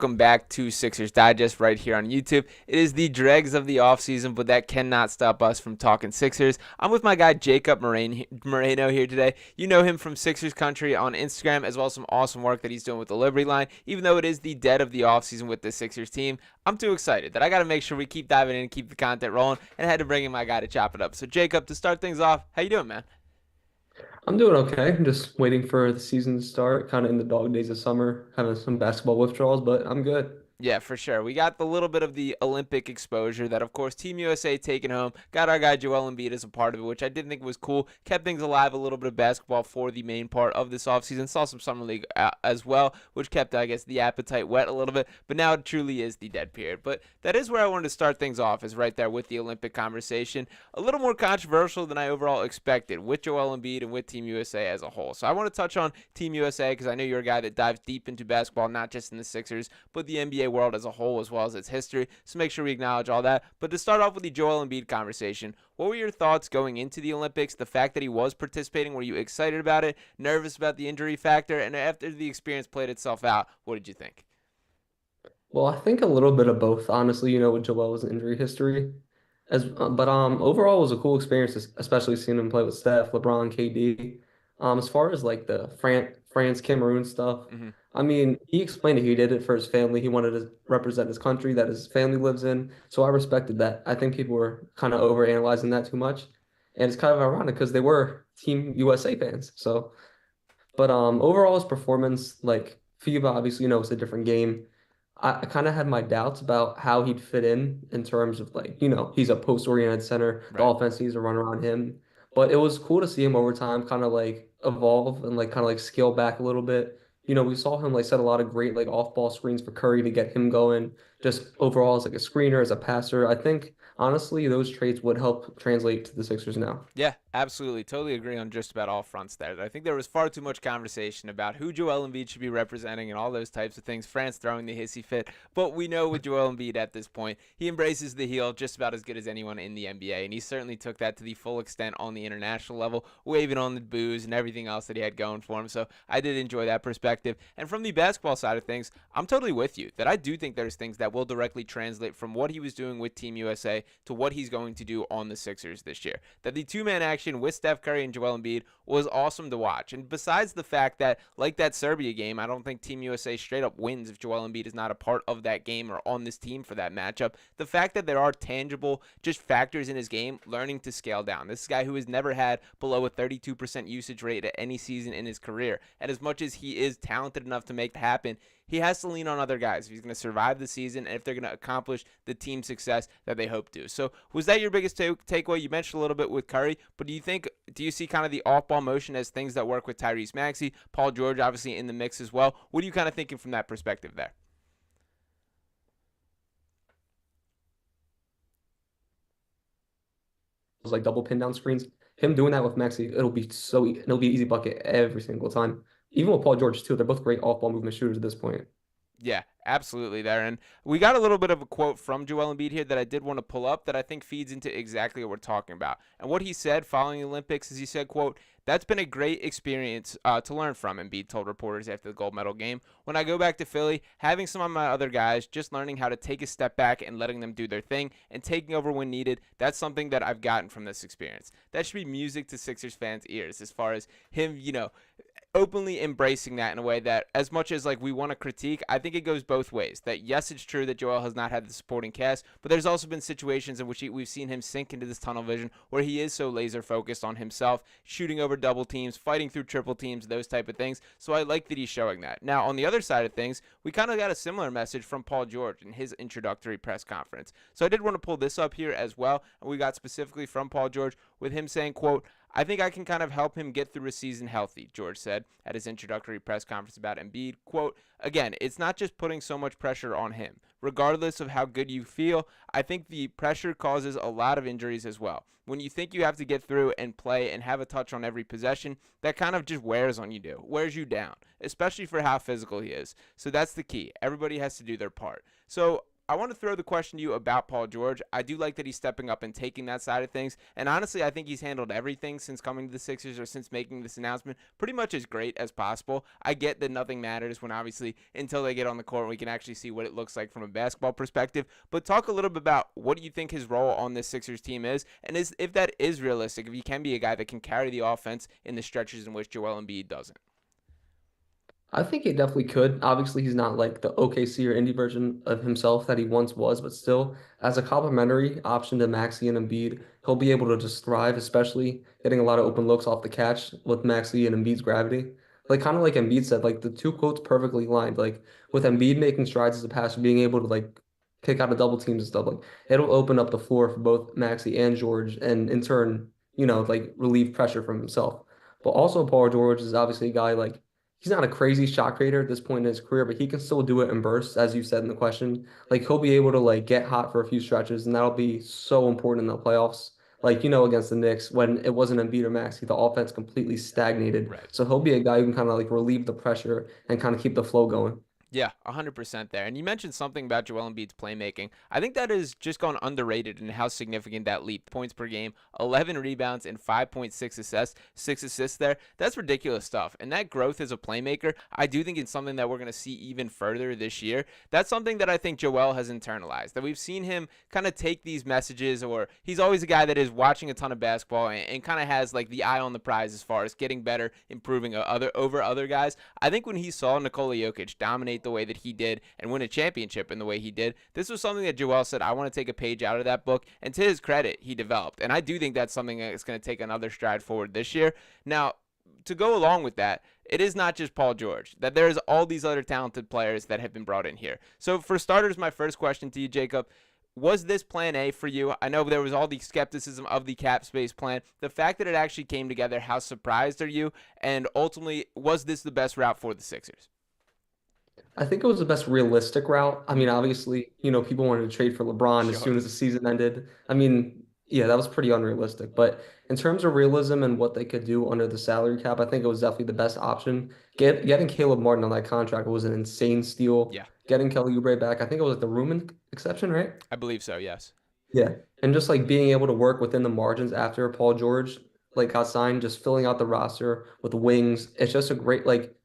Welcome back to Sixers Digest right here on YouTube. It is the dregs of the offseason, but that cannot stop us from talking Sixers. I'm with my guy Jacob Moreno here today. You know him from SixersCountry on Instagram, as well as some awesome work that he's doing with the Liberty Line. Even though it is the dead of the offseason with the Sixers team, I'm too excited that I got to make sure we keep diving in and keep the content rolling, and I had to bring in my guy to chop it up. So Jacob, to start things off, how you doing, man? I'm doing okay. I'm just waiting for the season to start, kind of in the dog days of summer, having some basketball withdrawals, but I'm good. Yeah, for sure. We got the little bit of the Olympic exposure that, of course, Team USA taking home. Got our guy Joel Embiid as a part of it, which I did think was cool. Kept things alive, a little bit of basketball for the main part of this offseason. Saw some Summer League as well, which kept, I guess, the appetite wet a little bit. But now it truly is the dead period. But that is where I wanted to start things off, is right there with the Olympic conversation. A little more controversial than I overall expected with Joel Embiid and with Team USA as a whole. So I want to touch on Team USA because I know you're a guy that dives deep into basketball, not just in the Sixers, but the NBA world as a whole, as well as its history. So make sure we acknowledge all that. But to start off with the Joel Embiid conversation, what were your thoughts going into the Olympics? The fact that he was participating, were you excited about it, nervous about the injury factor? And after the experience played itself out, what did you think? Well, I think a little bit of both, honestly, with Joel's injury history. But overall, it was a cool experience, especially seeing him play with Steph, LeBron, KD. As far as like the France Cameroon stuff, Hmm. I mean, he explained that he did it for his family. He wanted to represent his country that his family lives in. So I respected that. I think people were kind of overanalyzing that too much, and it's kind of ironic because they were Team USA fans. So. But overall, his performance, like FIBA, obviously, it's a different game. I kind of had my doubts about how he'd fit in terms of like, he's a post-oriented center. The Right. offense needs to run around him. But it was cool to see him over time kind of like evolve and like kind of like scale back a little bit. We saw him like set a lot of great like off-ball screens for Curry to get him going. Just overall as like a screener, as a passer. I think honestly those traits would help translate to the Sixers now. Yeah, absolutely. Totally agree on just about all fronts there. I think there was far too much conversation about who Joel Embiid should be representing and all those types of things. France throwing the hissy fit. But we know with Joel Embiid at this point, he embraces the heel just about as good as anyone in the NBA. And he certainly took that to the full extent on the international level, waving on the boos and everything else that he had going for him. So I did enjoy that perspective. And from the basketball side of things, I'm totally with you that I do think there's things that will directly translate from what he was doing with Team USA to what he's going to do on the Sixers this year. That the two-man action with Steph Curry and Joel Embiid was awesome to watch. And besides the fact that, like that Serbia game, I don't think Team USA straight up wins if Joel Embiid is not a part of that game or on this team for that matchup. The fact that there are tangible just factors in his game, learning to scale down. This is a guy who has never had below a 32% usage rate at any season in his career. And as much as he is talented enough to make it happen, he has to lean on other guys if he's going to survive the season and if they're going to accomplish the team success that they hope to. So was that your biggest takeaway? You mentioned a little bit with Curry, but do you see kind of the off-ball motion as things that work with Tyrese Maxey, Paul George obviously in the mix as well? What are you kind of thinking from that perspective there? Those like double pin down screens. Him doing that with Maxi, it'll be easy bucket every single time. Even with Paul George too, they're both great off ball movement shooters at this point. Yeah, absolutely there. And we got a little bit of a quote from Joel Embiid here that I did want to pull up that I think feeds into exactly what we're talking about. And what he said following the Olympics is he said, quote, "That's been a great experience to learn from," Embiid told reporters after the gold medal game. "When I go back to Philly, having some of my other guys, just learning how to take a step back and letting them do their thing and taking over when needed, that's something that I've gotten from this experience." That should be music to Sixers fans' ears as far as him, openly embracing that in a way that, as much as like we want to critique, I think it goes both ways. That yes, it's true that Joel has not had the supporting cast, but there's also been situations in which we've seen him sink into this tunnel vision where he is so laser focused on himself, shooting over double teams, fighting through triple teams, those type of things. So I like that he's showing that. Now on the other side of things, we kind of got a similar message from Paul George in his introductory press conference. So I did want to pull this up here as well, and we got specifically from Paul George with him saying, quote, "I think I can kind of help him get through a season healthy," George said at his introductory press conference about Embiid. Quote, "Again, it's not just putting so much pressure on him. Regardless of how good you feel, I think the pressure causes a lot of injuries as well. When you think you have to get through and play and have a touch on every possession, that kind of just wears on you, wears you down, especially for how physical he is. So that's the key. Everybody has to do their part." So I want to throw the question to you about Paul George. I do like that he's stepping up and taking that side of things. And honestly, I think he's handled everything since coming to the Sixers or since making this announcement pretty much as great as possible. I get that nothing matters when obviously until they get on the court we can actually see what it looks like from a basketball perspective. But talk a little bit about what do you think his role on this Sixers team is, and if that is realistic, if he can be a guy that can carry the offense in the stretches in which Joel Embiid doesn't. I think he definitely could. Obviously, he's not like the OKC or Indy version of himself that he once was, but still, as a complementary option to Maxey and Embiid, he'll be able to just thrive, especially getting a lot of open looks off the catch with Maxey and Embiid's gravity. Like kind of like Embiid said, like the two quotes perfectly lined. Like with Embiid making strides as a passer, being able to like kick out of double teams and stuff, like it'll open up the floor for both Maxey and George, and in turn, like relieve pressure from himself. But also, Paul George is obviously a guy like he's not a crazy shot creator at this point in his career, but he can still do it in bursts, as you said in the question. Like he'll be able to like get hot for a few stretches, and that'll be so important in the playoffs. Like, against the Knicks, when it wasn't Embiid or Maxey, the offense completely stagnated. Right. So he'll be a guy who can kind of like relieve the pressure and kind of keep the flow going. Yeah, 100% there. And you mentioned something about Joel Embiid's playmaking. I think that is just gone underrated in how significant that leap. Points per game, 11 rebounds, and 5.6 assists, 6 assists there. That's ridiculous stuff. And that growth as a playmaker, I do think it's something that we're going to see even further this year. That's something that I think Joel has internalized. That we've seen him kind of take these messages, or he's always a guy that is watching a ton of basketball and kind of has like the eye on the prize as far as getting better, improving over other guys. I think when he saw Nikola Jokic dominate the way that he did and win a championship in the way he did, this was something that Joel said, I want to take a page out of that book, and to his credit, he developed. And I do think that's something that's going to take another stride forward this year. Now, to go along with that, it is not just Paul George, that there's all these other talented players that have been brought in here. So for starters, my first question to you, Jacob, was this plan A for you? I know there was all the skepticism of the cap space plan. The fact that it actually came together, how surprised are you? And ultimately, was this the best route for the Sixers? I think it was the best realistic route. I mean, obviously, people wanted to trade for LeBron as Sure. soon as the season ended. I mean, yeah, that was pretty unrealistic. But in terms of realism and what they could do under the salary cap, I think it was definitely the best option. Getting Caleb Martin on that contract was an insane steal. Yeah, Getting Kelly Oubre back, I think it was like the Rumen exception, right? I believe so, yes. Yeah. And just like being able to work within the margins after Paul George like got signed, just filling out the roster with wings. It's just a great like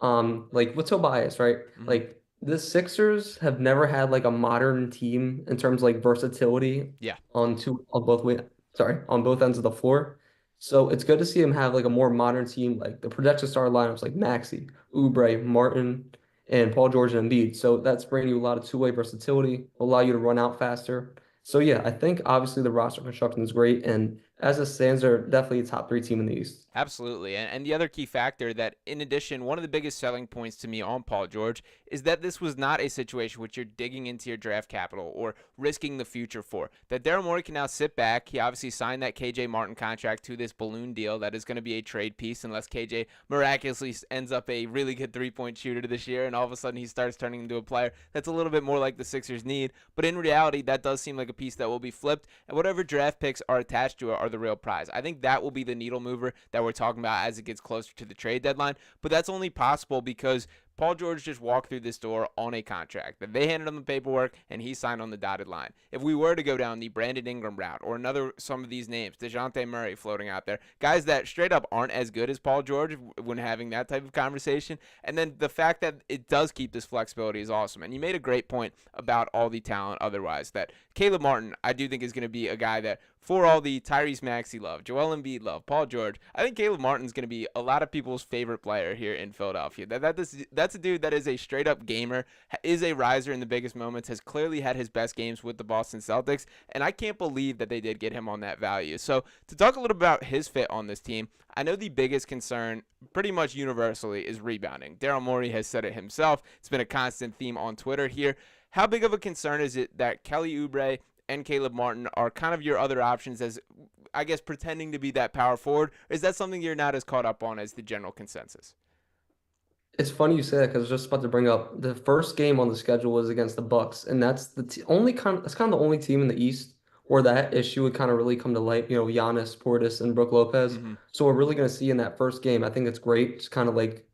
with Tobias, right? Mhm. Like the Sixers have never had like a modern team in terms of like versatility Yeah. on both ends of the floor. So it's good to see him have like a more modern team, like the projected star lineups like Maxey, Oubre, Martin, and Paul George and Embiid. So that's bringing you a lot of two-way versatility, will allow you to run out faster. So yeah, I think obviously the roster construction is great, and as it stands, they're definitely a top three team in the East. Absolutely. And the other key factor that, in addition, one of the biggest selling points to me on Paul George is that this was not a situation which you're digging into your draft capital or risking the future for. That Daryl Morey can now sit back. He obviously signed that KJ Martin contract to this balloon deal that is going to be a trade piece unless KJ miraculously ends up a really good three-point shooter this year and all of a sudden he starts turning into a player that's a little bit more like the Sixers need. But in reality, that does seem like a piece that will be flipped, and whatever draft picks are attached to it are the real prize. I think that will be the needle mover that we're talking about as it gets closer to the trade deadline, but that's only possible because Paul George just walked through this door on a contract that they handed him the paperwork and he signed on the dotted line. If we were to go down the Brandon Ingram route or some of these names, DeJounte Murray floating out there, guys that straight up aren't as good as Paul George when having that type of conversation, and then the fact that it does keep this flexibility is awesome. And you made a great point about all the talent otherwise, that Caleb Martin, I do think is going to be a guy that for all the Tyrese Maxey love, Joel Embiid love, Paul George, I think Caleb Martin's going to be a lot of people's favorite player here in Philadelphia. That's a dude that is a straight up gamer, is a riser in the biggest moments, has clearly had his best games with the Boston Celtics, and I can't believe that they did get him on that value. So to talk a little about his fit on this team, I know the biggest concern pretty much universally is rebounding. Daryl Morey has said it himself. It's been a constant theme on Twitter here. How big of a concern is it that Kelly Oubre and Caleb Martin are kind of your other options as, I guess, pretending to be that power forward? Or is that something you're not as caught up on as the general consensus? It's funny you say that because I was just about to bring up the first game on the schedule was against the Bucks, and that's that's kind of the only team in the East where that issue would kind of really come to light. Giannis, Portis, and Brook Lopez. Mm-hmm. So we're really going to see in that first game. I think it's great, just kind of like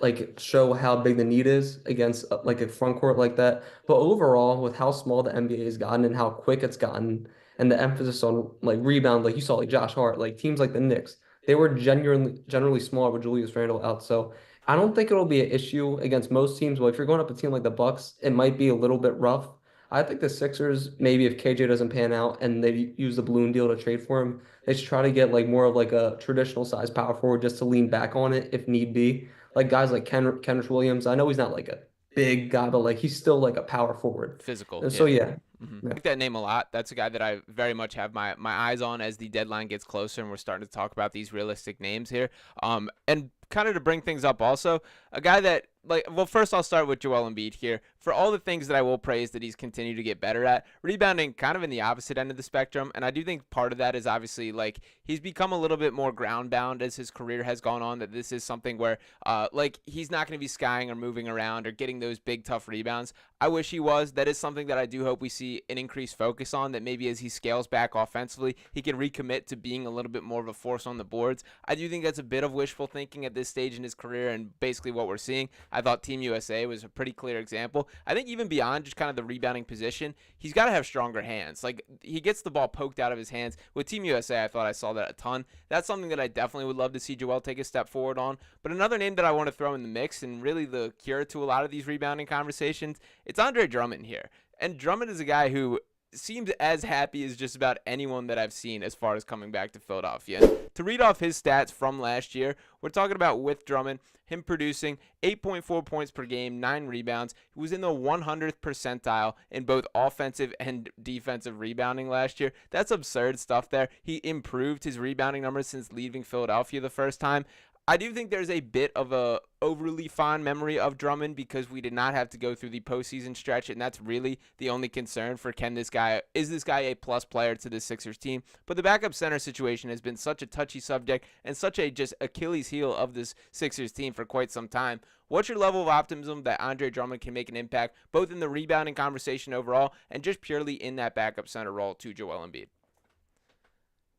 like show how big the need is against like a front court like that. But overall, with how small the NBA has gotten and how quick it's gotten, and the emphasis on like rebound, like you saw, like Josh Hart, like teams like the Knicks, they were genuinely generally smaller with Julius Randle out. So I don't think it'll be an issue against most teams. But if you're going up a team like the Bucks, it might be a little bit rough. I think the Sixers, maybe if KJ doesn't pan out and they use the balloon deal to trade for him, they should try to get like more of like a traditional size power forward just to lean back on it if need be. Like guys like Kenrich Williams, I know he's not like a big guy, but like he's still like a power forward. Physical, And so yeah. yeah, I yeah. like that name a lot. That's a guy that I very much have my eyes on as the deadline gets closer and we're starting to talk about these realistic names here. And kind of to bring things up also, a guy that like well first I'll start with Joel Embiid here. For all the things that I will praise that he's continued to get better at, rebounding kind of in the opposite end of the spectrum, and I do think part of that is obviously like he's become a little bit more ground bound as his career has gone on, that this is something where like he's not going to be skying or moving around or getting those big tough rebounds. I wish he was. That is something that I do hope we see an increased focus on, that maybe as he scales back offensively, he can recommit to being a little bit more of a force on the boards. I do think that's a bit of wishful thinking at this stage in his career and basically what we're seeing. I thought Team USA was a pretty clear example. I think even beyond just kind of the rebounding position, he's got to have stronger hands. Like he gets the ball poked out of his hands. With Team USA, I thought I saw that a ton. That's something that I definitely would love to see Joel take a step forward on. But another name that I want to throw in the mix and really the cure to a lot of these rebounding conversations, it's Andre Drummond here. And Drummond is a guy who seems as happy as just about anyone that I've seen as far as coming back to Philadelphia. To read off his stats from last year, we're talking about with Drummond, him producing 8.4 points per game, 9 rebounds. He was in the 100th percentile in both offensive and defensive rebounding last year. That's absurd stuff there. He improved his rebounding numbers since leaving Philadelphia the first time. I do think there's a bit of a overly fond memory of Drummond because we did not have to go through the postseason stretch, and that's really the only concern for this guy a plus player to the Sixers team? But the backup center situation has been such a touchy subject and such a just Achilles heel of this Sixers team for quite some time. What's your level of optimism that Andre Drummond can make an impact both in the rebounding conversation overall and just purely in that backup center role to Joel Embiid?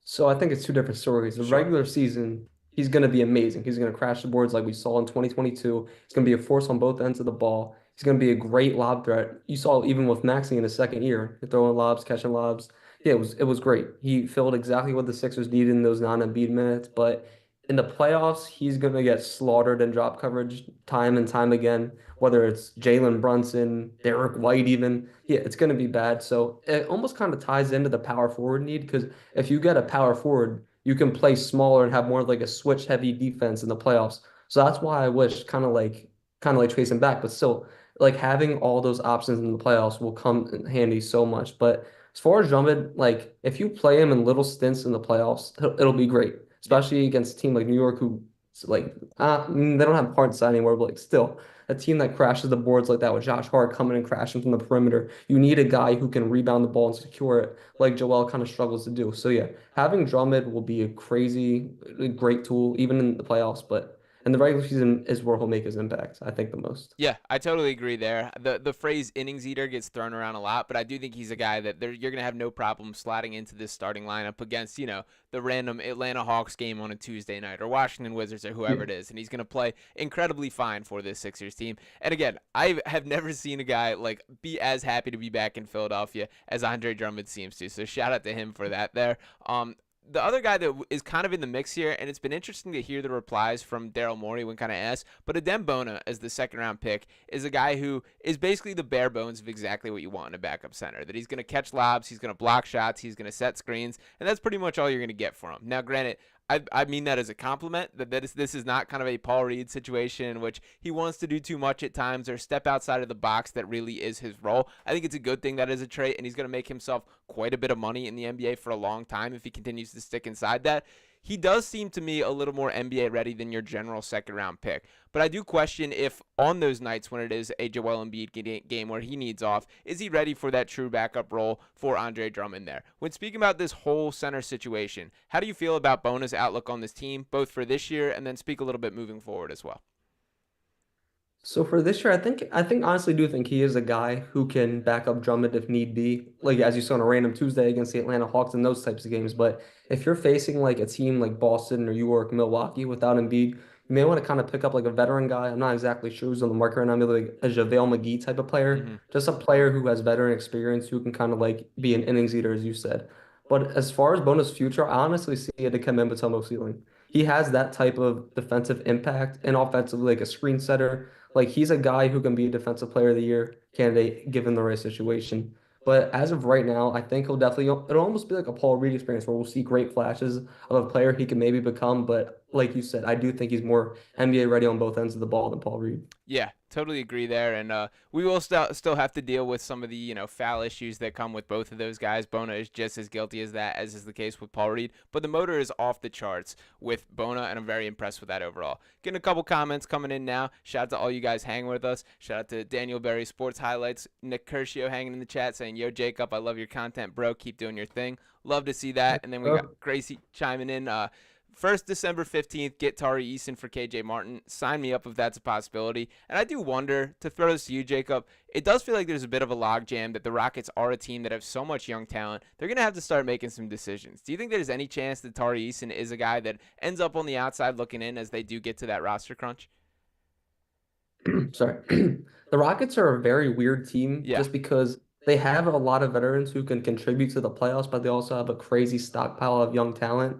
So I think it's two different stories. The Sure. regular season, he's going to be amazing. He's going to crash the boards like we saw in 2022. He's going to be a force on both ends of the ball. He's going to be a great lob threat. You saw even with Maxey in his second year, throwing lobs, catching lobs. Yeah, it was great. He filled exactly what the Sixers needed in those non-Embiid minutes. But in the playoffs, he's going to get slaughtered in drop coverage time and time again. Whether it's Jalen Brunson, Derek White, even yeah, it's going to be bad. So it almost kind of ties into the power forward need because if you get a power forward, you can play smaller and have more like a switch heavy defense in the playoffs. So that's why I wish kind of like tracing back, but still like having all those options in the playoffs will come in handy so much. But as far as Drummond, like if you play him in little stints in the playoffs, it'll be great, Yeah. especially against a team like New York who like they don't have hard side anymore, but like still a team that crashes the boards like that with Josh Hart coming and crashing from the perimeter. You need a guy who can rebound the ball and secure it, like Joel kind of struggles to do. So yeah, having Drummond will be a great tool even in the playoffs, but in the regular season is where he'll make his impact, I think, the most. Yeah, I totally agree there. The phrase innings eater gets thrown around a lot, but I do think he's a guy that you're going to have no problem sliding into this starting lineup against, the random Atlanta Hawks game on a Tuesday night or Washington Wizards or whoever Yeah. it is, and he's going to play incredibly fine for this Sixers team. And again, I have never seen a guy like be as happy to be back in Philadelphia as Andre Drummond seems to. So shout out to him for that there. The other guy that is kind of in the mix here, and it's been interesting to hear the replies from Daryl Morey when kind of asked, but Adem Bona as the second-round pick is a guy who is basically the bare bones of exactly what you want in a backup center, that he's going to catch lobs, he's going to block shots, he's going to set screens, and that's pretty much all you're going to get from him. Now, granted, I mean that as a compliment, this is not kind of a Paul Reed situation in which he wants to do too much at times or step outside of the box that really is his role. I think it's a good thing that is a trait, and he's going to make himself quite a bit of money in the NBA for a long time if he continues to stick inside that. He does seem to me a little more NBA ready than your general second round pick. But I do question if on those nights when it is a Joel Embiid game where he needs off, is he ready for that true backup role for Andre Drummond there? When speaking about this whole center situation, how do you feel about Bona's outlook on this team, both for this year and then speak a little bit moving forward as well? So for this year, I think honestly do think he is a guy who can back up Drummond if need be. Like as you saw on a random Tuesday against the Atlanta Hawks and those types of games. But if you're facing like a team like Boston or New York, Milwaukee without Embiid, you may want to kind of pick up like a veteran guy. I'm not exactly sure who's on the market right now. Maybe like a JaVale McGee type of player, Hmm. just a player who has veteran experience who can kind of like be an innings eater, as you said. But as far as Bona's future, I honestly see it to Dikembe Mutombo ceiling. He has that type of defensive impact and offensively like a screen setter. Like he's a guy who can be a defensive player of the year candidate given the right situation. But as of right now, I think he'll definitely, it'll almost be like a Paul Reed experience where we'll see great flashes of a player he can maybe become. But like you said, I do think he's more NBA ready on both ends of the ball than Paul Reed. Yeah, totally agree there. And we will still have to deal with some of the foul issues that come with both of those guys. Bona is just as guilty as that, as is the case with Paul Reed. But the motor is off the charts with Bona, and I'm very impressed with that overall. Getting a couple comments coming in now. Shout out to all you guys hanging with us. Shout out to Daniel Berry Sports Highlights. Nick Curcio hanging in the chat saying, "Yo, Jacob, I love your content, bro. Keep doing your thing." Love to see that. And then we got Gracie chiming in. First December 15th, get Tari Eason for KJ Martin. Sign me up if that's a possibility. And I do wonder, to throw this to you, Jacob, it does feel like there's a bit of a logjam that the Rockets are a team that have so much young talent. They're going to have to start making some decisions. Do you think there's any chance that Tari Eason is a guy that ends up on the outside looking in as they do get to that roster crunch? Sorry. The Rockets are a very weird team Yeah. just because they have a lot of veterans who can contribute to the playoffs, but they also have a crazy stockpile of young talent.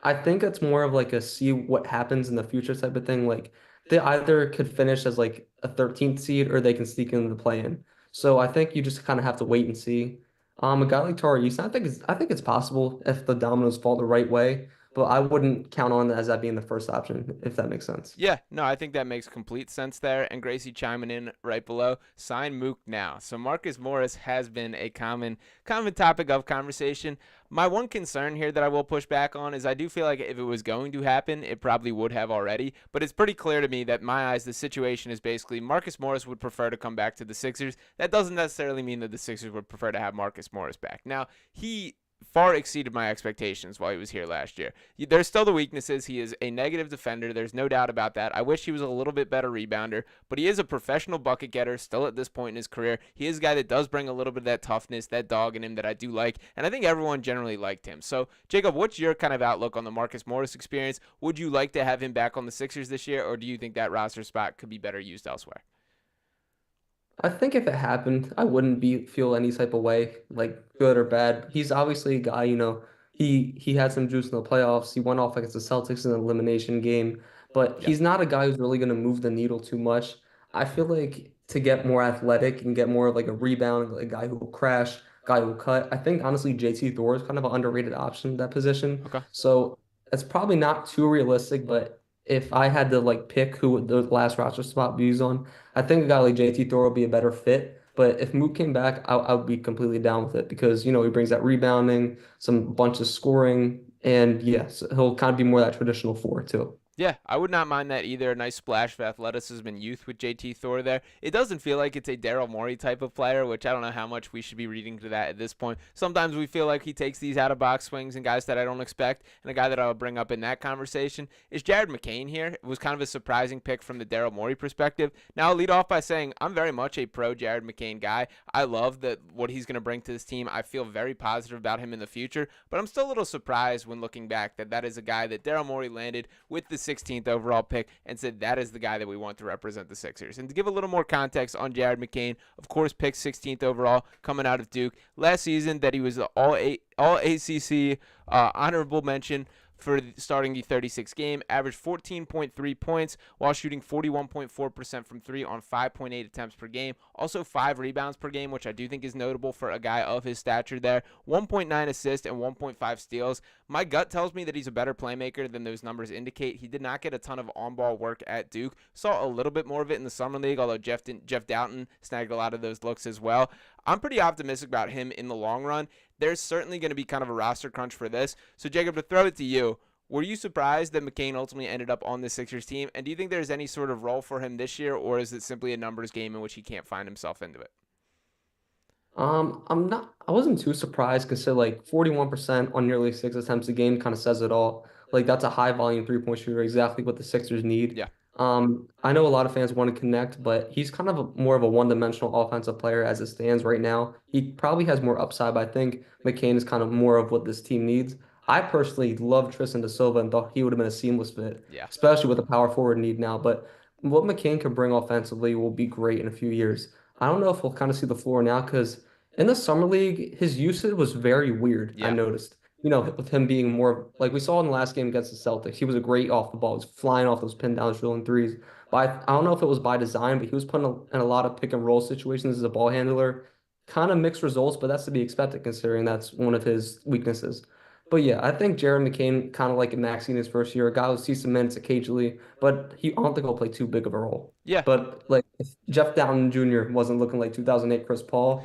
I think it's more of like a see what happens in the future type of thing. Like they either could finish as like a 13th seed or they can sneak into the play-in. So I think you just kind of have to wait and see. A guy like Tari Eason, I think it's possible if the dominoes fall the right way, but I wouldn't count on as that being the first option, if that makes sense. Yeah, no, I think that makes complete sense there. And Gracie chiming in right below, sign Mook now. So Marcus Morris has been a common topic of conversation. My one concern here that I will push back on is I do feel like if it was going to happen, it probably would have already. But it's pretty clear to me that in my eyes, the situation is basically Marcus Morris would prefer to come back to the Sixers. That doesn't necessarily mean that the Sixers would prefer to have Marcus Morris back. Now, he far exceeded my expectations while he was here last year. There's still the weaknesses. He is a negative defender. There's no doubt about that. I wish he was a little bit better rebounder, but he is a professional bucket getter still at this point in his career. He is a guy that does bring a little bit of that toughness, that dog in him that I do like, and I think everyone generally liked him. So, Jacob, what's your kind of outlook on the Marcus Morris experience? Would you like to have him back on the Sixers this year, or do you think that roster spot could be better used elsewhere? I think if it happened, I wouldn't be feel any type of way, like good or bad. He's obviously a guy, he had some juice in the playoffs. He went off against the Celtics in an elimination game, but Yeah. he's not a guy who's really going to move the needle too much. I feel like to get more athletic and get more of like a rebound, like a guy who will crash, guy who will cut. I think honestly JT Thor is kind of an underrated option in that position. Okay. So it's probably not too realistic, but if I had to like pick who the last roster spot be used on, I think a guy like JT Thor will be a better fit. But if Mook came back, I would be completely down with it because, he brings that rebounding, some bunch of scoring, and yes, he'll kind of be more that traditional four too. Yeah, I would not mind that either. A nice splash of athleticism and youth with JT Thor there. It doesn't feel like it's a Daryl Morey type of player, which I don't know how much we should be reading to that at this point. Sometimes we feel like he takes these out of box swings and guys that I don't expect. And a guy that I'll bring up in that conversation is Jared McCain here. It was kind of a surprising pick from the Daryl Morey perspective. Now I'll lead off by saying I'm very much a pro Jared McCain guy. I love what he's going to bring to this team. I feel very positive about him in the future, but I'm still a little surprised when looking back that is a guy that Daryl Morey landed with the 16th overall pick and said that is the guy that we want to represent the Sixers. And to give a little more context on Jared McCain, of course, picked 16th overall coming out of Duke. Last season that he was the all ACC honorable mention for starting the 36 game, averaged 14.3 points while shooting 41.4% from three on 5.8 attempts per game. Also 5 rebounds per game, which I do think is notable for a guy of his stature there. 1.9 assists and 1.5 steals. My gut tells me that he's a better playmaker than those numbers indicate. He did not get a ton of on-ball work at Duke. Saw a little bit more of it in the summer league, although Jeff Doughton snagged a lot of those looks as well. I'm pretty optimistic about him in the long run. There's certainly going to be kind of a roster crunch for this. So, Jacob, to throw it to you, were you surprised that McCain ultimately ended up on the Sixers team? And do you think there's any sort of role for him this year, or is it simply a numbers game in which he can't find himself into it? I wasn't too surprised because like 41% on nearly 6 attempts a game kind of says it all. Like that's a high volume three-point shooter, exactly what the Sixers need. Yeah. I know a lot of fans want to connect, but he's kind of more of a one-dimensional offensive player as it stands right now. He probably has more upside, but I think McCain is kind of more of what this team needs. I personally love Tristan da Silva and thought he would have been a seamless fit, Yeah. especially with the power forward need now. But what McCain can bring offensively will be great in a few years. I don't know if we'll kind of see the floor now because in the summer league, his usage was very weird, I Yeah. noticed. With him being more like we saw in the last game against the Celtics, he was a great off the ball. He was flying off those pin downs, drilling threes. But I don't know if it was by design, but he was put in a lot of pick and roll situations as a ball handler. Kind of mixed results, but that's to be expected considering that's one of his weaknesses. But yeah, I think Jared McCain, kind of like Maxey in his first year, a guy who sees some minutes occasionally, but I don't think he'll play too big of a role. Yeah. But like if Jeff Dowtin Jr. wasn't looking like 2008 Chris Paul,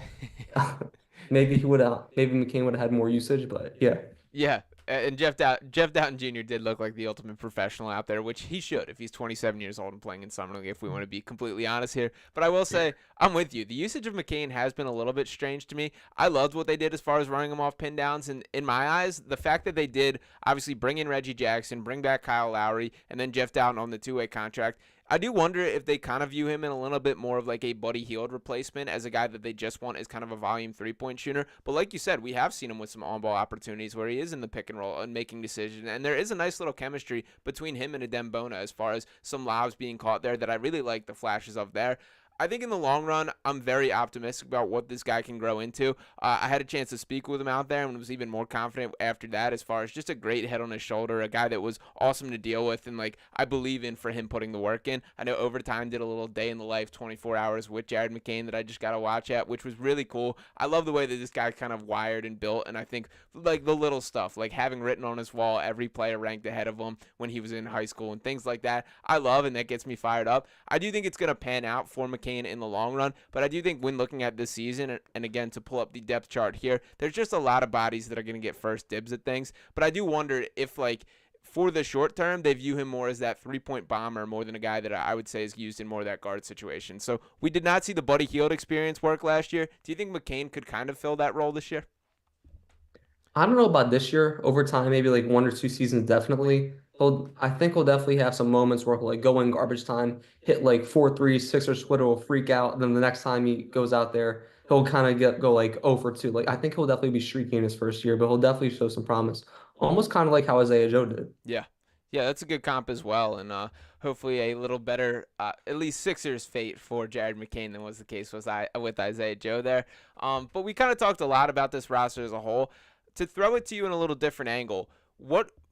maybe McCain would have had more usage. But yeah, Yeah, and Jeff Dowtin Jr. did look like the ultimate professional out there, which he should if he's 27 years old and playing in summer league. If we want to be completely honest here, but I will say I'm with you. The usage of McCain has been a little bit strange to me. I loved what they did as far as running him off pin downs, and in my eyes, the fact that they did obviously bring in Reggie Jackson, bring back Kyle Lowry, and then Jeff Dowtin on the two-way contract. I do wonder if they kind of view him in a little bit more of like a Buddy Hield replacement as a guy that they just want as kind of a volume three-point shooter. But like you said, we have seen him with some on-ball opportunities where he is in the pick and roll and making decisions. And there is a nice little chemistry between him and Adem Bona as far as some lobs being caught there that I really like the flashes of there. I think in the long run, I'm very optimistic about what this guy can grow into. I had a chance to speak with him out there and was even more confident after that as far as just a great head on his shoulder, a guy that was awesome to deal with, and like I believe in for him putting the work in. I know Overtime did a little day in the life 24 hours with Jared McCain that I just got to watch at, which was really cool. I love the way that this guy kind of wired and built, and I think like the little stuff, like having written on his wall every player ranked ahead of him when he was in high school and things like that, I love, and that gets me fired up. I do think it's going to pan out for McCain in the long run, but I do think when looking at this season, and again to pull up the depth chart here, there's just a lot of bodies that are going to get first dibs at things. But I do wonder if like for the short term, they view him more as that three-point bomber more than a guy that I would say is used in more of that guard situation. So we did not see the Buddy Hield experience work last year. Do you think McCain could kind of fill that role this year? I don't know about this year. Over time, maybe like 1 or 2 seasons, definitely. I think he'll definitely have some moments where he'll like go in garbage time, hit like 4 threes, Sixers Twitter will freak out. Then the next time he goes out there, he'll kind of go like 0 for 2. Like I think he'll definitely be streaky in his first year, but he'll definitely show some promise. Almost kind of like how Isaiah Joe did. Yeah. Yeah, that's a good comp as well, and hopefully a little better, at least Sixers fate for Jared McCain than was the case with Isaiah Joe there. But we kind of talked a lot about this roster as a whole. To throw it to you in a little different angle,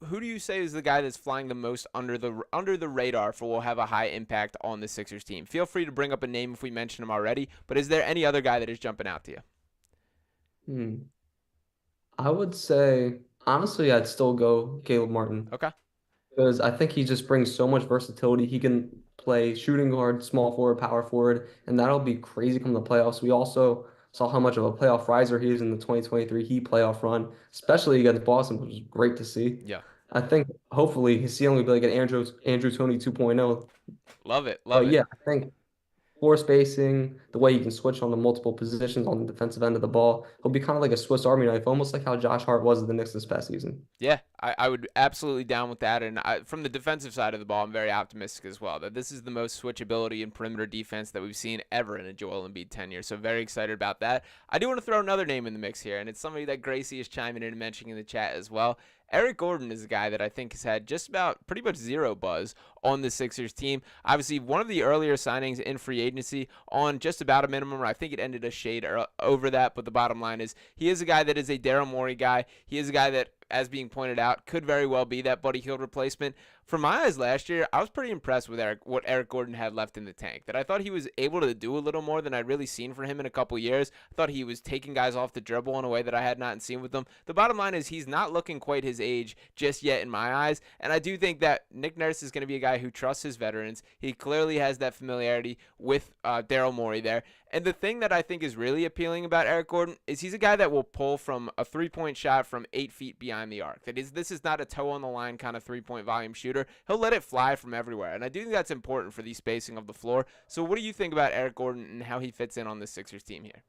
who do you say is the guy that's flying the most under the radar for will have a high impact on the Sixers team? Feel free to bring up a name if we mentioned him already, but is there any other guy that is jumping out to you? Hmm. I would say honestly, I'd still go Caleb Martin. Okay. Because I think he just brings so much versatility. He can play shooting guard, small forward, power forward, and that'll be crazy come the playoffs. We also saw how much of a playoff riser he is in the 2023 Heat playoff run, especially against Boston, which was great to see. Yeah. I think hopefully his ceiling will be like an Andrew Tony 2.0. Love it. Love But it. yeah, I think floor spacing, the way he can switch on the multiple positions on the defensive end of the ball, he'll be kind of like a Swiss Army knife, almost like how Josh Hart was at the Knicks this past season. Yeah, I would absolutely down with that. And from the defensive side of the ball, I'm very optimistic as well that this is the most switchability and perimeter defense that we've seen ever in a Joel Embiid tenure. So very excited about that. I do want to throw another name in the mix here, and it's somebody that Gracie is chiming in and mentioning in the chat as well. Eric Gordon is a guy that I think has had just about pretty much zero buzz on the Sixers team. Obviously, one of the earlier signings in free agency on just about a minimum. I think it ended a shade over that, but the bottom line is he is a guy that is a Daryl Morey guy. He is a guy that, as being pointed out, could very well be that Buddy Hield replacement. From my eyes last year, I was pretty impressed with what Eric Gordon had left in the tank. That I thought he was able to do a little more than I'd really seen from him in a couple years. I thought he was taking guys off the dribble in a way that I had not seen with them. The bottom line is he's not looking quite his age just yet in my eyes, and I do think that Nick Nurse is going to be a guy who trusts his veterans. He clearly has that familiarity with Daryl Morey there. And the thing that I think is really appealing about Eric Gordon is he's a guy that will pull from a three-point shot from 8 feet behind the arc. This is not a toe-on-the-line kind of three-point volume shooter. He'll let it fly from everywhere, and I do think that's important for the spacing of the floor. So what do you think about Eric Gordon and how he fits in on the Sixers team here?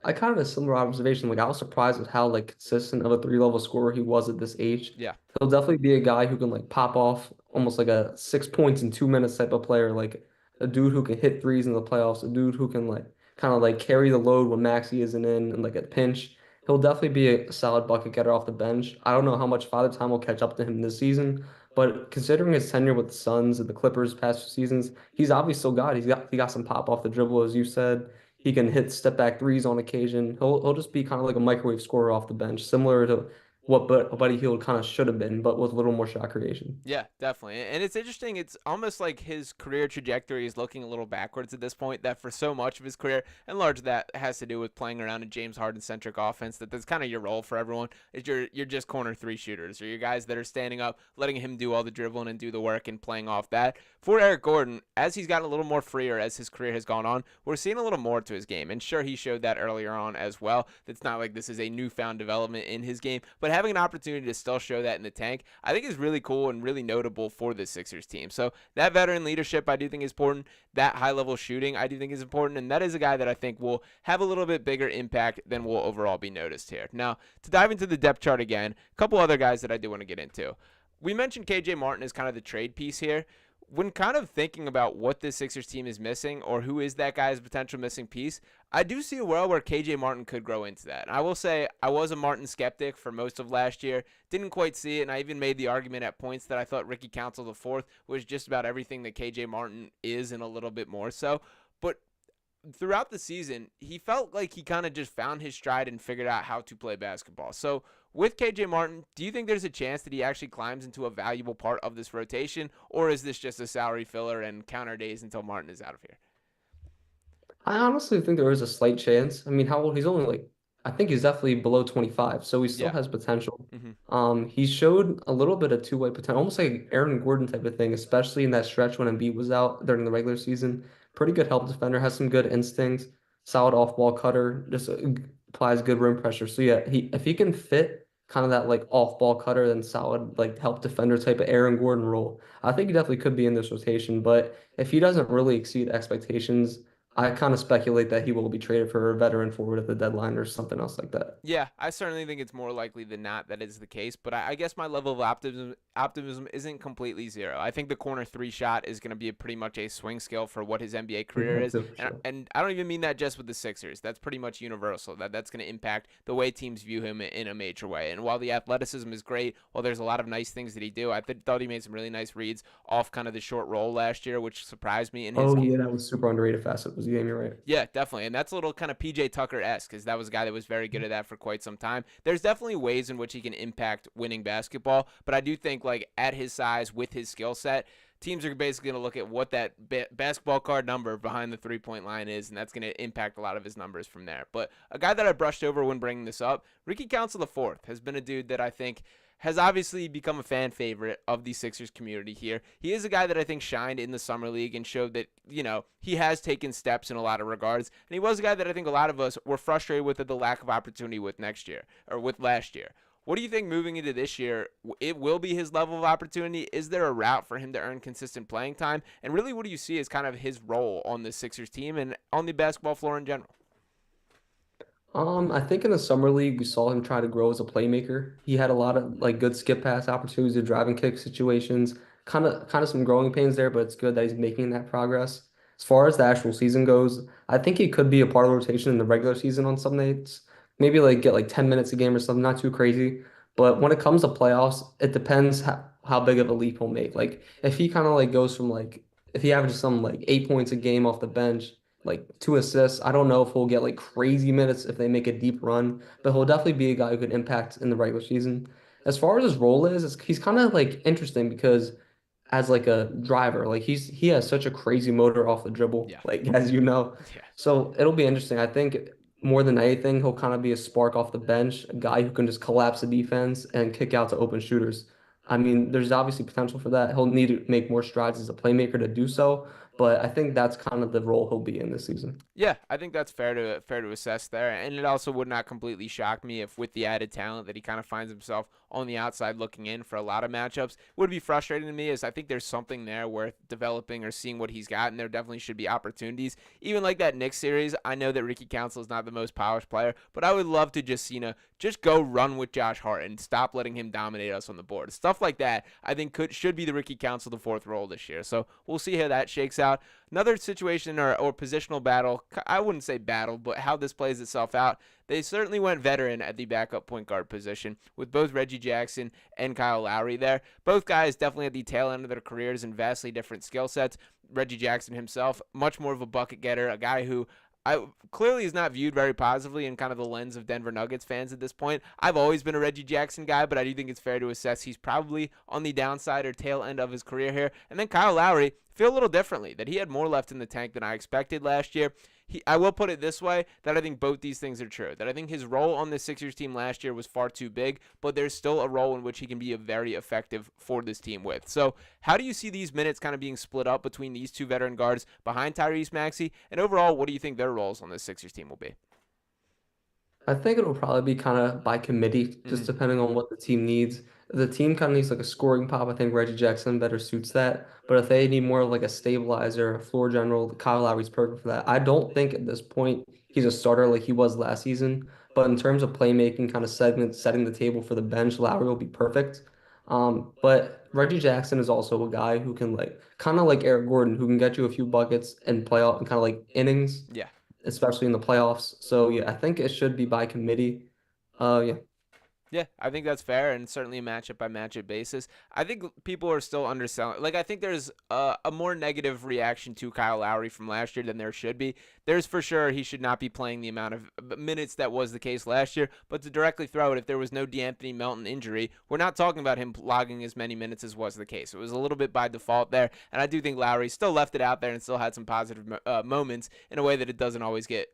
I kind of have a similar observation. Like I was surprised with how like consistent of a 3 level scorer he was at this age. Yeah. He'll definitely be a guy who can like pop off almost like a 6 points in 2 minutes type of player, like a dude who can hit threes in the playoffs, a dude who can like kind of like carry the load when Maxey isn't in and like a pinch. He'll definitely be a solid bucket getter off the bench. I don't know how much father time will catch up to him this season, but considering his tenure with the Suns and the Clippers past 2 seasons, he's obviously still got he got some pop off the dribble, as you said. He can hit step back threes on occasion. He'll just be kind of like a microwave scorer off the bench, similar to what Buddy Hield kind of should have been, but with a little more shot creation. Yeah, definitely. And it's interesting. It's almost like his career trajectory is looking a little backwards at this point, that for so much of his career, and large of that has to do with playing around a James Harden-centric offense, that's kind of your role for everyone, is you're just corner three shooters, or your guys that are standing up, letting him do all the dribbling and do the work and playing off that. For Eric Gordon, as he's gotten a little more freer as his career has gone on, we're seeing a little more to his game. And sure, he showed that earlier on as well. It's not like this is a newfound development in his game, but having an opportunity to still show that in the tank, I think is really cool and really notable for the Sixers team. So that veteran leadership, I do think is important. That high-level shooting, I do think is important. And that is a guy that I think will have a little bit bigger impact than will overall be noticed here. Now, to dive into the depth chart again, a couple other guys that I do want to get into. We mentioned KJ Martin as kind of the trade piece here. When kind of thinking about what this Sixers team is missing, or who is that guy's potential missing piece, I do see a world where KJ Martin could grow into that. And I will say I was a Martin skeptic for most of last year. Didn't quite see it, and I even made the argument at points that I thought Ricky Council IV was just about everything that KJ Martin is and a little bit more so. But throughout the season, he felt like he kind of just found his stride and figured out how to play basketball. So with KJ Martin, do you think there's a chance that he actually climbs into a valuable part of this rotation, or is this just a salary filler and counter days until Martin is out of here? I honestly think there is a slight chance. I mean, how old? He's only like, I think he's definitely below 25, so he still Yeah. has potential. hmm He showed a little bit of two-way potential, almost like Aaron Gordon type of thing, especially in that stretch when Embiid was out during the regular season. Pretty good help defender, has some good instincts, solid off-ball cutter, just applies good rim pressure. So yeah, if he can fit kind of that like off-ball cutter, then solid like help defender type of Aaron Gordon role, I think he definitely could be in this rotation. But if he doesn't really exceed expectations, I kind of speculate that he will be traded for a veteran forward at the deadline or something else like that. Yeah, I certainly think it's more likely than not that is the case, but I guess my level of optimism isn't completely zero. I think the corner three shot is going to be pretty much a swing skill for what his NBA career Yeah, is, for and, sure. and I don't even mean that just with the Sixers. That's pretty much universal. That's going to impact the way teams view him in a major way. And while the athleticism is great, while there's a lot of nice things that he do, thought he made some really nice reads off kind of the short roll last year, which surprised me in his Oh game. yeah, that was super underrated facet was the game. You're right. Yeah, definitely. And that's a little kind of PJ Tucker-esque, because that was a guy that was very good at that for quite some time. There's definitely ways in which he can impact winning basketball, but I do think, like, at his size, with his skill set, teams are basically going to look at what that basketball card number behind the three-point line is, and that's going to impact a lot of his numbers from there. But a guy that I brushed over when bringing this up, Ricky Council IV, has been a dude that I think has obviously become a fan favorite of the Sixers community here. He is a guy that I think shined in the Summer League and showed that, he has taken steps in a lot of regards. And he was a guy that I think a lot of us were frustrated with the lack of opportunity with last year. What do you think moving into this year? It will be his level of opportunity. Is there a route for him to earn consistent playing time? And really, what do you see as kind of his role on the Sixers team and on the basketball floor in general? I think in the summer league we saw him try to grow as a playmaker. He had a lot of like good skip pass opportunities, to drive and kick situations. Kind of some growing pains there, but it's good that he's making that progress. As far as the actual season goes, I think he could be a part of the rotation in the regular season on some nights. Maybe like get like 10 minutes a game or something, not too crazy. But when it comes to playoffs, it depends how big of a leap he'll make. Like if he kind of like goes from like if he averages some like 8 points a game off the bench, like 2 assists. I don't know if he'll get like crazy minutes if they make a deep run, but he'll definitely be a guy who could impact in the regular season. As far as his role is, he's kind of like interesting because as like a driver, like he has such a crazy motor off the dribble, Yeah. like as you know. Yeah. So it'll be interesting. I think more than anything, he'll kind of be a spark off the bench, a guy who can just collapse the defense and kick out to open shooters. I mean, there's obviously potential for that. He'll need to make more strides as a playmaker to do so, but I think that's kind of the role he'll be in this season. Yeah, I think that's fair to assess there, and it also would not completely shock me if, with the added talent that he kind of finds himself on the outside looking in for a lot of matchups, would be frustrating to me. As I think there's something there worth developing or seeing what he's got, and there definitely should be opportunities. Even like that Knicks series, I know that Ricky Council is not the most polished player, but I would love to just go run with Josh Hart and stop letting him dominate us on the board. Stuff like that, I think should be the Ricky Council the fourth role this year. So we'll see how that shakes out. out. Another situation or positional battle, I wouldn't say battle, but how this plays itself out. They certainly went veteran at the backup point guard position with both Reggie Jackson and Kyle Lowry there. Both guys definitely at the tail end of their careers and vastly different skill sets. Reggie Jackson himself, much more of a bucket getter, a guy who clearly is not viewed very positively in kind of the lens of Denver Nuggets fans at this point. I've always been a Reggie Jackson guy, but I do think it's fair to assess he's probably on the downside or tail end of his career here. And then Kyle Lowry, feel a little differently, that he had more left in the tank than I expected last year. I will put it this way, that I think both these things are true. That I think his role on the Sixers team last year was far too big, but there's still a role in which he can be very effective for this team with. So how do you see these minutes kind of being split up between these two veteran guards behind Tyrese Maxey? And overall, what do you think their roles on this Sixers team will be? I think it'll probably be kind of by committee, just depending on what the team needs. If the team kind of needs like a scoring pop, I think Reggie Jackson better suits that. But if they need more of like a stabilizer, a floor general, Kyle Lowry's perfect for that. I don't think at this point he's a starter like he was last season. But in terms of playmaking, kind of setting the table for the bench, Lowry will be perfect. But Reggie Jackson is also a guy who can like kind of like Eric Gordon, who can get you a few buckets and play out and kind of like innings, Yeah. especially in the playoffs. So yeah, I think it should be by committee. Yeah. Yeah, I think that's fair, and certainly a matchup by matchup basis. I think people are still underselling. Like, I think there's a more negative reaction to Kyle Lowry from last year than there should be. There's for sure he should not be playing the amount of minutes that was the case last year. But to directly throw it, if there was no DeAnthony Melton injury, we're not talking about him logging as many minutes as was the case. It was a little bit by default there, and I do think Lowry still left it out there and still had some positive moments in a way that it doesn't always get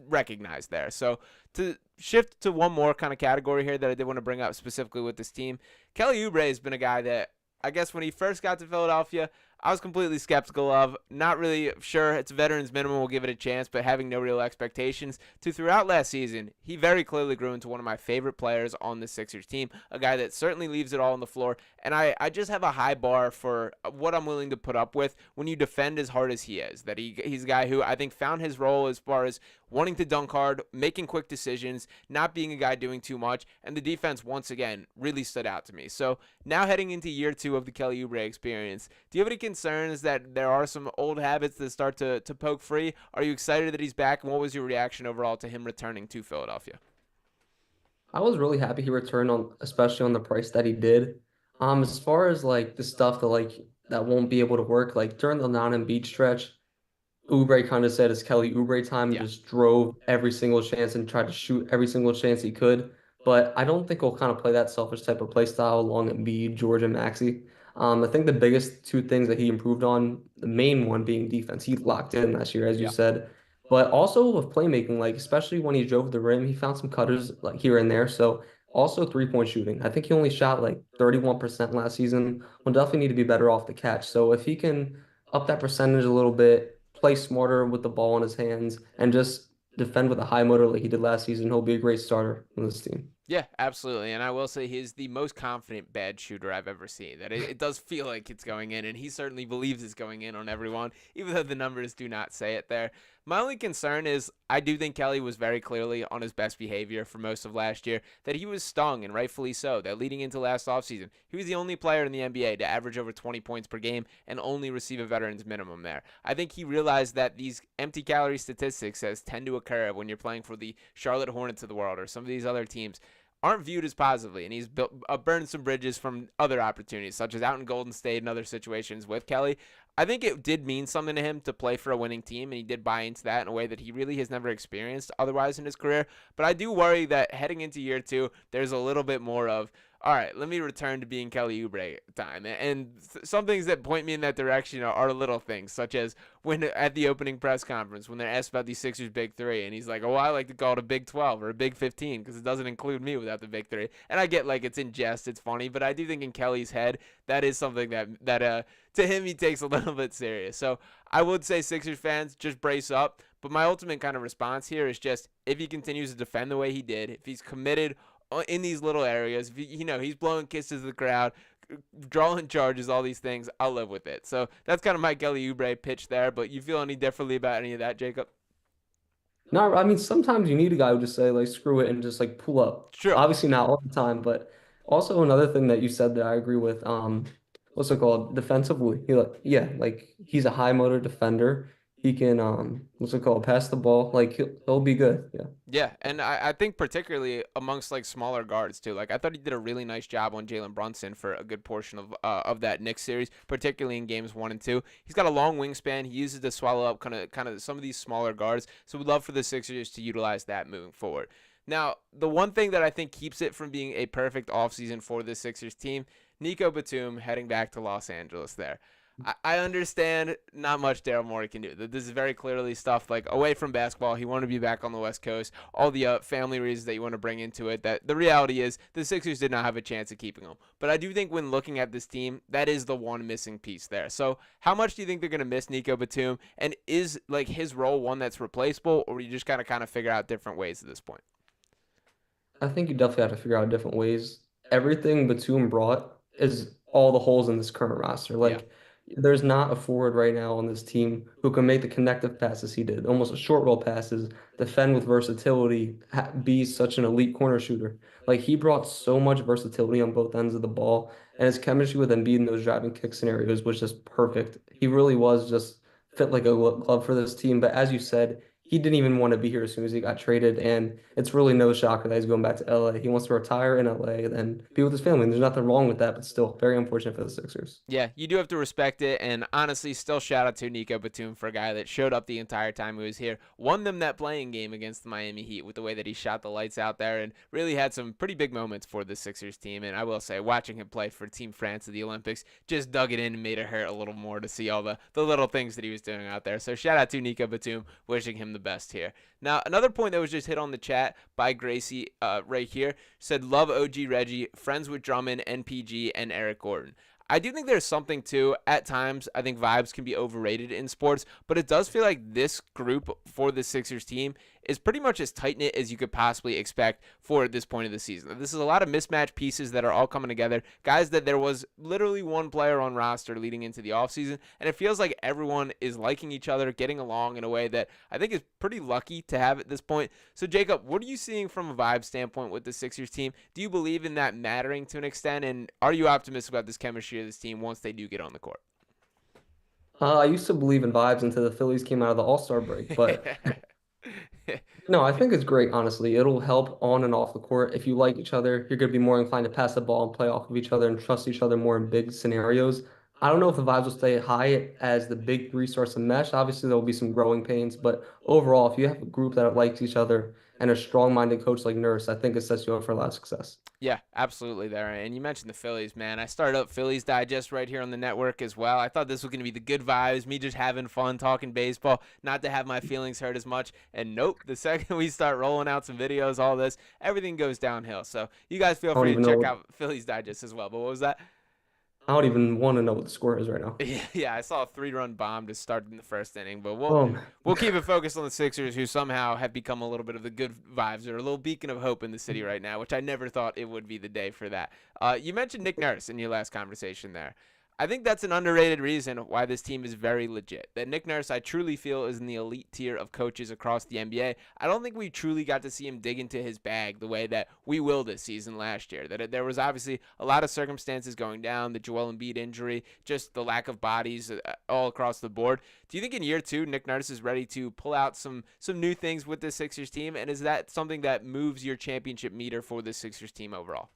recognized there. So to shift to one more kind of category here that I did want to bring up specifically with this team, Kelly Oubre has been a guy that I guess when he first got to Philadelphia, I was completely skeptical of. Not really sure. It's a veteran's minimum. We'll give it a chance, but having no real expectations. To throughout last season, he very clearly grew into one of my favorite players on the Sixers team, a guy that certainly leaves it all on the floor. And I just have a high bar for what I'm willing to put up with when you defend as hard as he is. That he's a guy who I think found his role as far as wanting to dunk hard, making quick decisions, not being a guy doing too much, and the defense, once again, really stood out to me. So now heading into year 2 of the Kelly Oubre experience, do you have any concerns that there are some old habits that start to poke free? Are you excited that he's back, and what was your reaction overall to him returning to Philadelphia? I was really happy he returned on, especially on the price that he did. As far as like the stuff that like that won't be able to work, like during the non-Embiid stretch, Oubre kind of said it's Kelly Oubre time and Yeah. just drove every single chance and tried to shoot every single chance he could. But I don't think he'll kind of play that selfish type of play style along Embiid, George, and Maxey. I think the biggest two things that he improved on, the main one being defense. He locked in last year, as you Yeah. said. But also with playmaking, like especially when he drove the rim, he found some cutters like here and there. So also 3-point shooting. I think he only shot like 31% last season. Will definitely need to be better off the catch. So if he can up that percentage a little bit, play smarter with the ball in his hands, and just defend with a high motor like he did last season, he'll be a great starter on this team. Yeah, absolutely. And I will say he's the most confident bad shooter I've ever seen. That it does feel like it's going in, and he certainly believes it's going in on everyone, even though the numbers do not say it there. My only concern is I do think Kelly was very clearly on his best behavior for most of last year, that he was stung, and rightfully so, that leading into last offseason, he was the only player in the NBA to average over 20 points per game and only receive a veteran's minimum there. I think he realized that these empty calorie statistics, as tend to occur when you're playing for the Charlotte Hornets of the world or some of these other teams, aren't viewed as positively, and he's burned some bridges from other opportunities, such as out in Golden State and other situations with Kelly. I think it did mean something to him to play for a winning team, and he did buy into that in a way that he really has never experienced otherwise in his career. But I do worry that heading into year 2, there's a little bit more of, all right, let me return to being Kelly Oubre time. And some things that point me in that direction are little things, such as when at the opening press conference, when they're asked about the Sixers Big Three, and he's like, oh, I like to call it a Big 12 or a Big 15 because it doesn't include me without the Big Three. And I get like it's in jest, it's funny, but I do think in Kelly's head, that is something that to him, he takes a little bit serious. So I would say Sixers fans, just brace up. But my ultimate kind of response here is just if he continues to defend the way he did, if he's committed in these little areas, if he's blowing kisses to the crowd, drawing charges, all these things, I'll live with it. So that's kind of my Kelly Oubre pitch there. But you feel any differently about any of that, Jacob? No, I mean sometimes you need a guy who just say like screw it and just like pull up. True. Obviously not all the time, but also another thing that you said that I agree with. what's it called? Defensively. Yeah, like he's a high motor defender. He can what's it called? Pass the ball. Like he'll be good. Yeah. Yeah, and I think particularly amongst like smaller guards too. Like I thought he did a really nice job on Jalen Brunson for a good portion of that Knicks series, particularly in games 1 and 2. He's got a long wingspan. He uses to swallow up kind of some of these smaller guards. So we'd love for the Sixers to utilize that moving forward. Now, the one thing that I think keeps it from being a perfect offseason for the Sixers team, Nico Batum heading back to Los Angeles there. I understand not much Daryl Morey can do. This is very clearly stuff like away from basketball. He wanted to be back on the West Coast. All the family reasons that you want to bring into it. That the reality is the Sixers did not have a chance of keeping him. But I do think when looking at this team, that is the one missing piece there. So how much do you think they're going to miss Nico Batum? And is like his role one that's replaceable, or you just kind of figure out different ways at this point? I think you definitely have to figure out different ways. Everything Batum brought is all the holes in this current roster. Yeah. Like, there's not a forward right now on this team who can make the connective passes he did, almost a short roll passes, defend with versatility, be such an elite corner shooter. Like, he brought so much versatility on both ends of the ball, and his chemistry with Embiid in those driving kick scenarios was just perfect. He really was just fit like a glove for this team. But as you said, he didn't even want to be here as soon as he got traded, and it's really no shocker that he's going back to LA. He wants to retire in LA and then be with his family. And there's nothing wrong with that, but still very unfortunate for the Sixers. Yeah, you do have to respect it, and honestly, still shout out to Nico Batum for a guy that showed up the entire time he was here, won them that playing game against the Miami Heat with the way that he shot the lights out there, and really had some pretty big moments for the Sixers team. And I will say, watching him play for Team France at the Olympics just dug it in and made it hurt a little more to see all the little things that he was doing out there. So shout out to Nico Batum, wishing him the best here. Now, another point that was just hit on the chat by Gracie right here said, love OG Reggie, friends with Drummond, NPG, and Eric Gordon. I do think there's something to, at times, I think vibes can be overrated in sports, but it does feel like this group for the Sixers team is pretty much as tight-knit as you could possibly expect for this point of the season. This is a lot of mismatched pieces that are all coming together. Guys that there was literally one player on roster leading into the offseason, and it feels like everyone is liking each other, getting along in a way that I think is pretty lucky to have at this point. So, Jacob, what are you seeing from a vibe standpoint with the Sixers team? Do you believe in that mattering to an extent, and are you optimistic about this chemistry of this team once they do get on the court? I used to believe in vibes until the Phillies came out of the All-Star break, but no, I think it's great, honestly. It'll help on and off the court. If you like each other, you're going to be more inclined to pass the ball and play off of each other and trust each other more in big scenarios. I don't know if the vibes will stay high as the big three starts to mesh. Obviously, there will be some growing pains, but overall, if you have a group that likes each other and a strong-minded coach like Nurse, I think it sets you up for a lot of success. Yeah, absolutely there. And you mentioned the Phillies, man. I started up Phillies Digest right here on the network as well. I thought this was going to be the good vibes, me just having fun talking baseball, not to have my feelings hurt as much. And nope, the second we start rolling out some videos, all this, everything goes downhill. So you guys feel free to check out Phillies Digest as well. But what was that? I don't even want to know what the score is right now. Yeah, I saw a 3-run bomb to start in the first inning, but we'll keep it focused on the Sixers, who somehow have become a little bit of the good vibes or a little beacon of hope in the city right now, which I never thought it would be the day for that. You mentioned Nick Nurse in your last conversation there. I think that's an underrated reason why this team is very legit. That Nick Nurse, I truly feel, is in the elite tier of coaches across the NBA. I don't think we truly got to see him dig into his bag the way that we will this season last year. That there was obviously a lot of circumstances going down, the Joel Embiid injury, just the lack of bodies all across the board. Do you think in year 2, Nick Nurse is ready to pull out some new things with this Sixers team? And is that something that moves your championship meter for the Sixers team overall?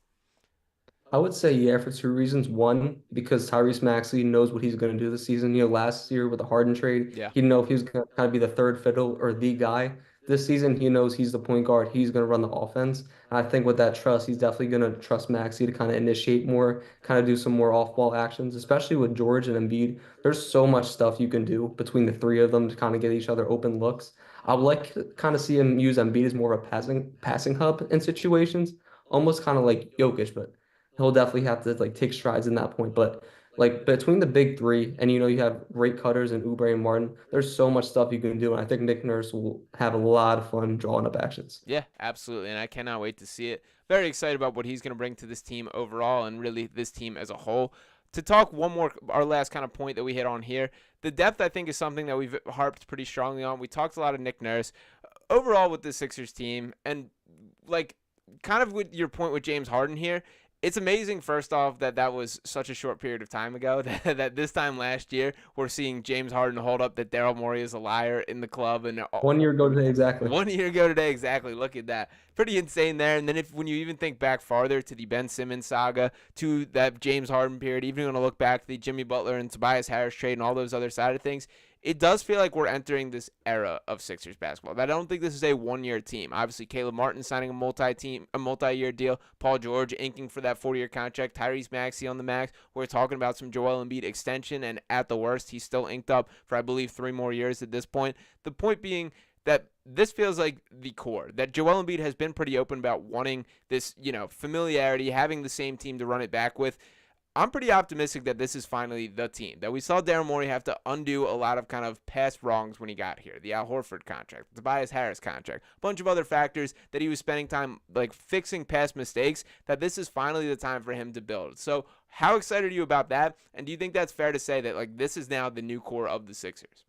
I would say yeah for two reasons. One, because Tyrese Maxey knows what he's going to do this season. Last year with the Harden trade, Yeah. he didn't know if he was going to kind of be the third fiddle or the guy. This season, he knows he's the point guard. He's going to run the offense. And I think with that trust, he's definitely going to trust Maxey to kind of initiate more, kind of do some more off-ball actions, especially with George and Embiid. There's so much stuff you can do between the three of them to kind of get each other open looks. I would like to kind of see him use Embiid as more of a passing hub in situations, almost kind of like Jokic, but he'll definitely have to like take strides in that point. But like between the big three, and you have great cutters and Oubre and Martin, there's so much stuff you can do. And I think Nick Nurse will have a lot of fun drawing up actions. Yeah, absolutely. And I cannot wait to see it. Very excited about what he's going to bring to this team overall and really this team as a whole. To talk one more, our last kind of point that we hit on here, the depth I think is something that we've harped pretty strongly on. We talked a lot of Nick Nurse. Overall with the Sixers team, and like kind of with your point with James Harden here, It's amazing, first off, that was such a short period of time ago that this time last year we're seeing James Harden hold up that Daryl Morey is a liar in the club. And 1 year ago today, exactly. 1 year ago today, exactly. Look at that. Pretty insane there. And then when you even think back farther to the Ben Simmons saga, to that James Harden period, even when you look back to the Jimmy Butler and Tobias Harris trade and all those other side of things, it does feel like we're entering this era of Sixers basketball. But I don't think this is a one-year team. Obviously, Caleb Martin signing a multi-year deal. Paul George inking for that 4-year contract. Tyrese Maxey on the max. We're talking about some Joel Embiid extension, and at the worst, he's still inked up for, I believe, 3 more years at this point. The point being that this feels like the core, that Joel Embiid has been pretty open about wanting this, familiarity, having the same team to run it back with. I'm pretty optimistic that this is finally the team, that we saw Daryl Morey have to undo a lot of kind of past wrongs when he got here. The Al Horford contract, the Tobias Harris contract, a bunch of other factors that he was spending time like fixing past mistakes, that this is finally the time for him to build. So how excited are you about that? And do you think that's fair to say that like this is now the new core of the Sixers?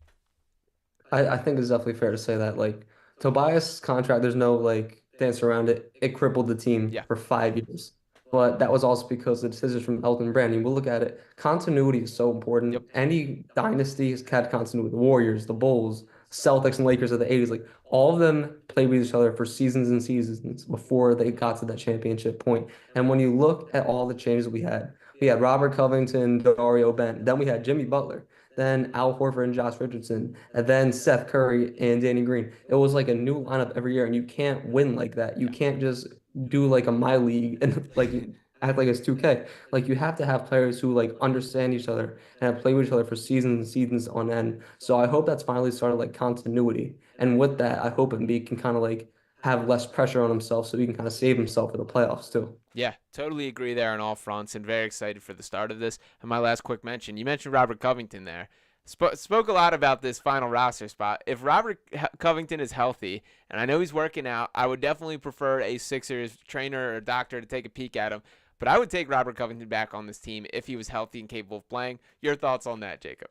I think it's definitely fair to say that. Like Tobias' contract, there's no like dance around it. It crippled the team Yeah. for 5 years. But that was also because of the decisions from Elton Brand. And we'll look at it. Continuity is so important. Yep. Any dynasty has had continuity. The Warriors, the Bulls, Celtics, and Lakers of the 80s. Like all of them played with each other for seasons and seasons before they got to that championship point. And when you look at all the changes we had Robert Covington, Dario Ben. Then we had Jimmy Butler. Then Al Horford and Josh Richardson, and then Seth Curry and Danny Green. It was like a new lineup every year, and you can't win like that. You can't just do like a my league and like act like it's 2K. Like you have to have players who like understand each other and have played with each other for seasons and seasons on end. So I hope that's finally started like continuity. And with that, I hope Embiid can kind of like have less pressure on himself so he can kind of save himself for the playoffs too. Yeah, totally agree there on all fronts, and very excited for the start of this. And my last quick mention, you mentioned Robert Covington there. Spoke a lot about this final roster spot. If Robert Covington is healthy, and I know he's working out, I would definitely prefer a Sixers trainer or doctor to take a peek at him. But I would take Robert Covington back on this team if he was healthy and capable of playing. Your thoughts on that, Jacob?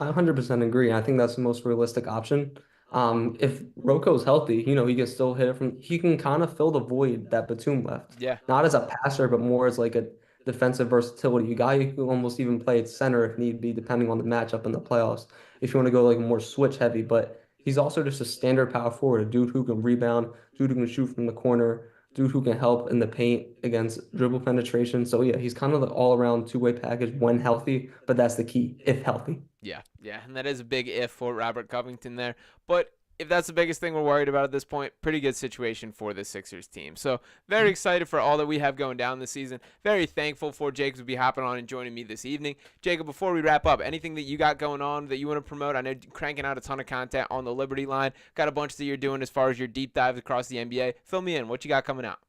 I 100% agree. I think that's the most realistic option. If Roko's healthy, he can still hit it he can kind of fill the void that Batum left. Yeah. Not as a passer, but more as like a defensive versatility. You guy who can almost even play at center if need be, depending on the matchup in the playoffs. If you want to go like more switch heavy, but he's also just a standard power forward, a dude who can rebound, dude who can shoot from the corner, dude who can help in the paint against dribble penetration. So yeah, he's kind of the all-around two-way package when healthy, but that's the key, if healthy. Yeah, and that is a big if for Robert Covington there. But if that's the biggest thing we're worried about at this point, pretty good situation for the Sixers team. So very excited for all that we have going down this season. Very thankful for Jacob to be hopping on and joining me this evening. Jacob, before we wrap up, anything that you got going on that you want to promote? I know you're cranking out a ton of content on the Liberty line. Got a bunch that you're doing as far as your deep dives across the NBA. Fill me in. What you got coming out?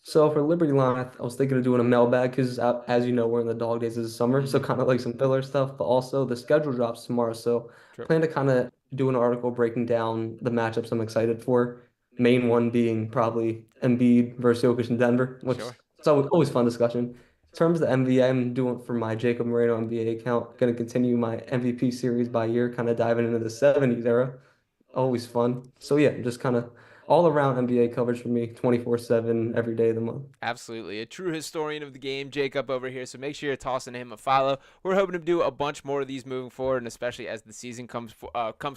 So for Liberty Line, I was thinking of doing a mailbag because, as you know, we're in the dog days of the summer, so kind of like some filler stuff. But also the schedule drops tomorrow, so True. plan to kind of do an article breaking down the matchups I'm excited for. Main one being probably Embiid versus Jokic in Denver, which Sure. is always fun discussion. In terms of the NBA, I'm doing for my Jacob Moreno NBA account. Going to continue my MVP series by year, kind of diving into the 70s era. Always fun. So yeah, just kind of all around NBA coverage for me, 24/7 every day of the month. Absolutely. A true historian of the game, Jacob over here. So make sure you're tossing him a follow. We're hoping to do a bunch more of these moving forward, and especially as the season comes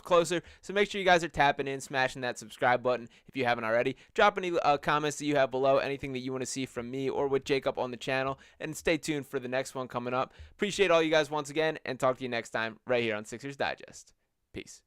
closer. So make sure you guys are tapping in, smashing that subscribe button if you haven't already. Drop any comments that you have below, anything that you want to see from me or with Jacob on the channel, and stay tuned for the next one coming up. Appreciate all you guys once again, and talk to you next time right here on Sixers Digest. Peace.